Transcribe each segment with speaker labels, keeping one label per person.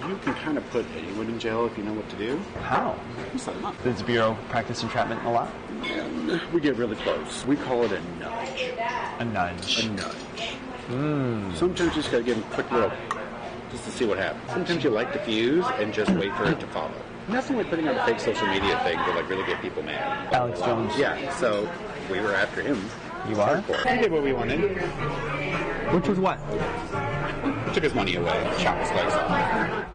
Speaker 1: You can kind of put anyone in jail if you know what to do.
Speaker 2: How?
Speaker 1: You set them up.
Speaker 2: Does the Bureau practice entrapment a lot?
Speaker 1: And we get really close. We call it a nudge.
Speaker 2: A nudge.
Speaker 1: A nudge. Sometimes you just gotta give them a quick little, just to see what happens. Sometimes you light the fuse and just wait for it to follow. Nothing like putting out a fake social media thing to like really get people mad.
Speaker 2: Alex Jones.
Speaker 1: Yeah, so we were after him.
Speaker 2: You are?
Speaker 1: Hardcore. We did what we wanted.
Speaker 2: Which was what?
Speaker 1: Took his money away, chopped his legs off.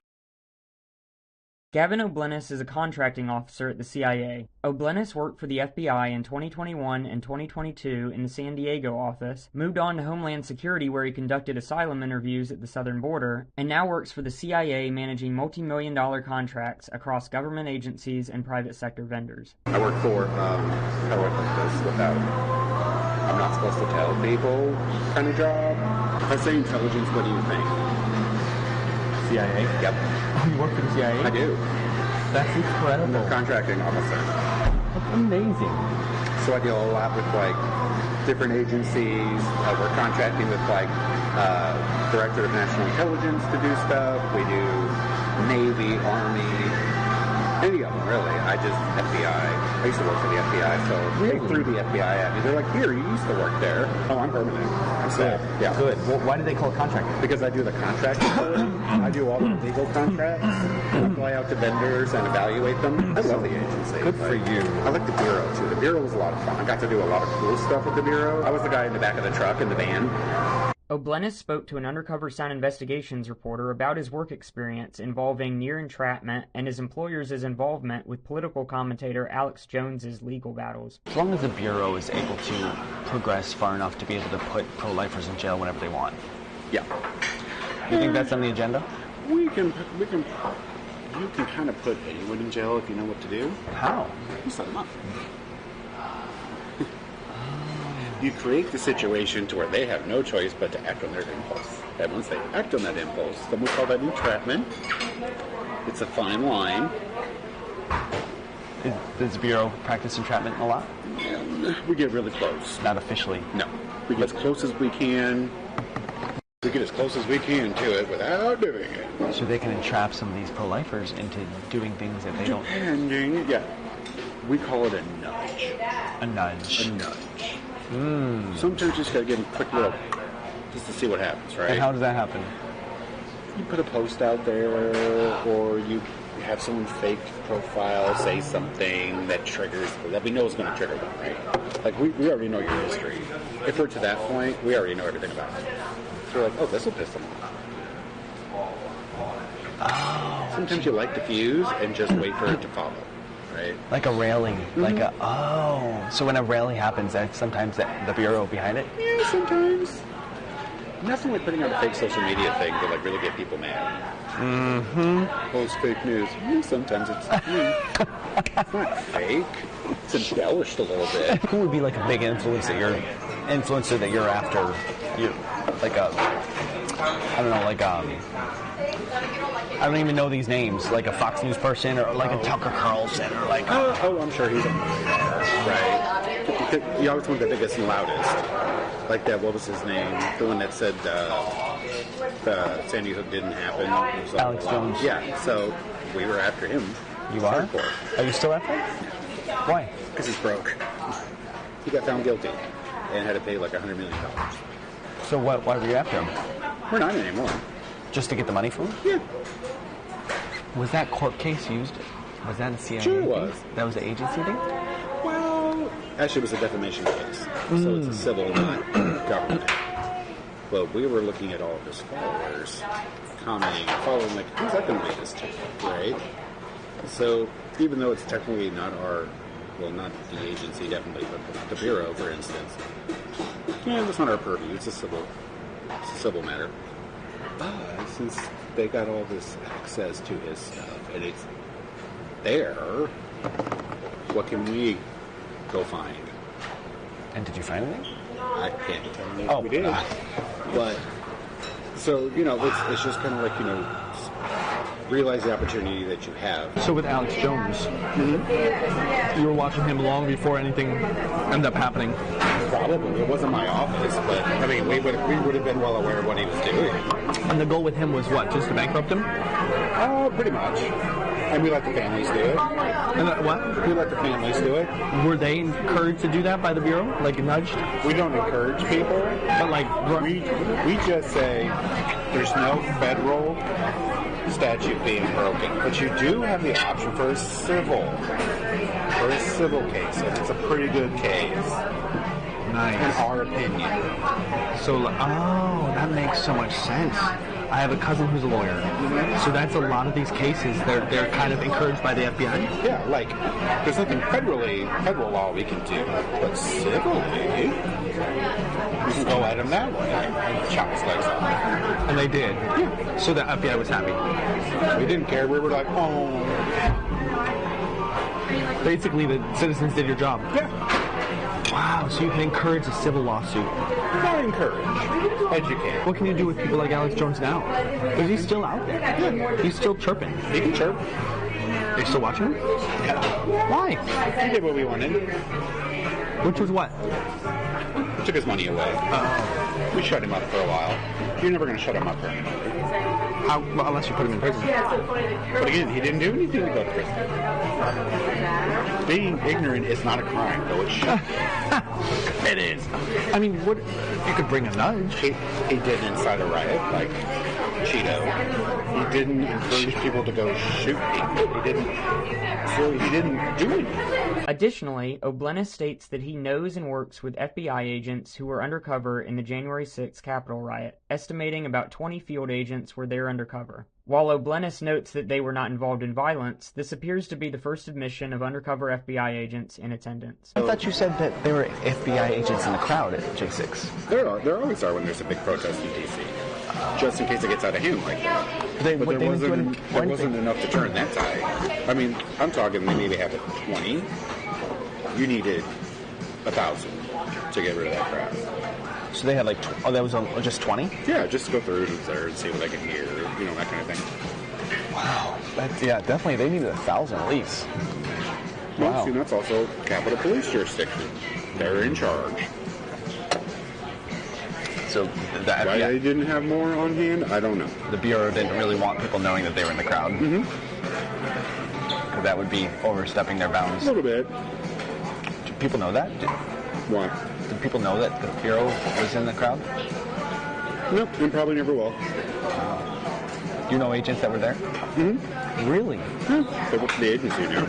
Speaker 3: Gavin O'Blennis is a contracting officer at the CIA. O'Blennis worked for the FBI in 2021 and 2022 in the San Diego office, moved on to Homeland Security where he conducted asylum interviews at the southern border, and now works for the CIA managing multi-million-dollar contracts across government agencies and private sector vendors.
Speaker 1: I work for, how do I put this without, I'm not supposed to tell people kind of job. If I say intelligence, what do you think?
Speaker 2: CIA?
Speaker 1: Yep.
Speaker 2: Oh, you work for the CIA?
Speaker 1: I do.
Speaker 2: That's incredible.
Speaker 1: I'm a contracting officer.
Speaker 2: That's amazing.
Speaker 1: So I deal a lot with like different agencies. We're contracting with like Director of National Intelligence to do stuff. We do Navy, Army, any of them really. I just FBI. I used to work for the FBI, so they threw the FBI at me. They're like, "Here, you used to work there." Oh, I'm permanent. I'm staff. Yeah.
Speaker 2: Good. Well, why do they call it contracting?
Speaker 1: Because I do the contracting for them. I do all the legal contracts. I fly out to vendors and evaluate them. I love the agency.
Speaker 2: Good for you.
Speaker 1: I like the Bureau, too. The Bureau was a lot of fun. I got to do a lot of cool stuff with the Bureau. I was the guy in the back of the truck in the van.
Speaker 3: O'Blennis spoke to an Undercover Sound Investigations reporter about his work experience involving near entrapment and his employer's involvement with political commentator Alex Jones's legal battles.
Speaker 2: As long as the Bureau is able to progress far enough to be able to put pro-lifers in jail whenever they want.
Speaker 1: Yeah.
Speaker 2: You think that's on the agenda?
Speaker 1: You can kind of put anyone in jail if you know what to do.
Speaker 2: How?
Speaker 1: You set them up. You create the situation to where they have no choice but to act on their impulse. And once they act on that impulse, then we call that entrapment. It's a fine line.
Speaker 2: Does the Bureau practice entrapment a lot?
Speaker 1: And we get really close.
Speaker 2: Not officially.
Speaker 1: No. We get as close as we can. We get as close as we can to it without doing it.
Speaker 2: So they can entrap some of these pro-lifers into doing things that they don't...
Speaker 1: Depending, yeah. We call it a nudge.
Speaker 2: A nudge.
Speaker 1: A nudge. Sometimes you just gotta give them a quick little, just to see what happens, right?
Speaker 2: And how does that happen?
Speaker 1: You put a post out there, or you have someone fake profile, say something that triggers, that we know is going to trigger them, right? Like, we already know your history. If we're to that point, we already know everything about it. So we're like, oh, this will piss them off.
Speaker 2: Oh.
Speaker 1: Sometimes you light the fuse and just wait for it to follow. Right.
Speaker 2: Like a rally, so when a rally happens, sometimes the Bureau behind it?
Speaker 1: Yeah, sometimes. Nothing like putting out a fake social media thing to like really get people mad. Post fake news. Sometimes it's not fake. It's embellished a little bit.
Speaker 2: Who would be like a big influencer that you're after? You like a, I don't know, like I don't even know these names, like a Fox News person or like a Tucker Carlson or like...
Speaker 1: Oh, I'm sure he's on the radar, right? You always want the biggest and loudest. Like that, what was his name? The one that said the Sandy Hook didn't happen.
Speaker 2: Alex Jones.
Speaker 1: Yeah, so we were after him.
Speaker 2: You are?
Speaker 1: Hardcore.
Speaker 2: Are you still after him? Why?
Speaker 1: Because he's broke. He got found guilty and had to pay like $100 million.
Speaker 2: So why were you after him?
Speaker 1: We're not anymore.
Speaker 2: Just to get the money from him?
Speaker 1: Yeah.
Speaker 2: Was that court case used? Was that a CIA
Speaker 1: Sure
Speaker 2: thing?
Speaker 1: was.
Speaker 2: That was an agency thing?
Speaker 1: Well, actually it was a defamation case. So it's a civil, not government. But we were looking at all of his followers, commenting, following, like, who's that going to be this to, right? So even though it's technically not not the agency, definitely, but the Bureau, for instance, yeah, that's not our purview. It's a civil matter. But since they got all this access to his stuff and it's there, what can we go find?
Speaker 2: And did you find anything?
Speaker 1: I can't tell you if we did. But, so, it's just kind of like, realize the opportunity that you have.
Speaker 4: So with Alex Jones, you were watching him long before anything ended up happening.
Speaker 1: Probably. It wasn't my office, but, I mean, we would have been well aware of what he was doing.
Speaker 4: And the goal with him was what? Just to bankrupt him?
Speaker 1: Oh, pretty much. And we let the families do it.
Speaker 4: And what?
Speaker 1: We let the families do it.
Speaker 4: Were they encouraged to do that by the Bureau? Like nudged?
Speaker 1: We don't encourage people.
Speaker 4: But like,
Speaker 1: We just say there's no federal statute being broken, but you do have the option for a civil case, and it's a pretty good case, in
Speaker 4: nice.
Speaker 1: our opinion.
Speaker 4: So, that makes so much sense. I have a cousin who's a lawyer, so that's a lot of these cases. They're kind of encouraged by the FBI.
Speaker 1: Yeah, like there's nothing federal law we can do, but civilly, we can go at him that way and chop his legs off.
Speaker 4: And they did.
Speaker 1: Yeah.
Speaker 4: So the FBI was happy.
Speaker 1: We didn't care. We were like, oh,
Speaker 4: Basically, the citizens did your job.
Speaker 1: yeah.
Speaker 4: Wow, so you can encourage a civil lawsuit.
Speaker 1: Not encourage, educate.
Speaker 4: What can you do with people like Alex Jones now? Because he's still out there.
Speaker 1: Yeah.
Speaker 4: He's still chirping.
Speaker 1: He can chirp.
Speaker 4: They still watching him?
Speaker 1: Yeah.
Speaker 4: Why?
Speaker 1: He did what we wanted.
Speaker 4: Which was what?
Speaker 1: Took his money away. We shut him up for a while. You're never going to shut him up permanently.
Speaker 4: How? Well, unless you put him in prison.
Speaker 1: But again, he didn't do anything to go to prison. Being ignorant is not a crime, though it should.
Speaker 4: It is. I mean, what? You could bring a nudge.
Speaker 1: He didn't incite a riot like Cheeto. He didn't encourage people to go shoot people. He didn't. So he didn't do anything.
Speaker 3: Additionally, O'Bleness states that he knows and works with FBI agents who were undercover in the January 6th Capitol riot, estimating about 20 field agents were there undercover. While O'Bleness notes that they were not involved in violence, this appears to be the first admission of undercover FBI agents in attendance.
Speaker 2: I thought you said that there were FBI agents in the crowd at J6.
Speaker 1: There always are when there's a big protest in D.C. Just in case it gets out of hand like that. But there wasn't enough to turn that tide. I mean, I'm talking they maybe have 20. You needed 1,000 to get rid of that crowd.
Speaker 2: So they had like, that was just 20?
Speaker 1: Yeah, just go through who's there and see what I can hear, that kind of thing.
Speaker 2: Wow. Yeah, definitely. They needed 1,000 at least.
Speaker 1: Well,
Speaker 2: Wow.
Speaker 1: see, that's also Capitol Police jurisdiction. They're in charge.
Speaker 2: So the
Speaker 1: Why they
Speaker 2: FBI,
Speaker 1: didn't have more on hand, I don't know.
Speaker 2: the Bureau didn't really want people knowing that they were in the crowd. Mm-hmm. Because that would be overstepping their
Speaker 1: A
Speaker 2: bounds.
Speaker 1: little bit.
Speaker 2: Do people know that?
Speaker 1: Why?
Speaker 2: Did people know that the Bureau was in the crowd?
Speaker 1: Nope, and probably never will.
Speaker 2: You know agents that were there? Mm-hmm. Really?
Speaker 1: They work for the agency now.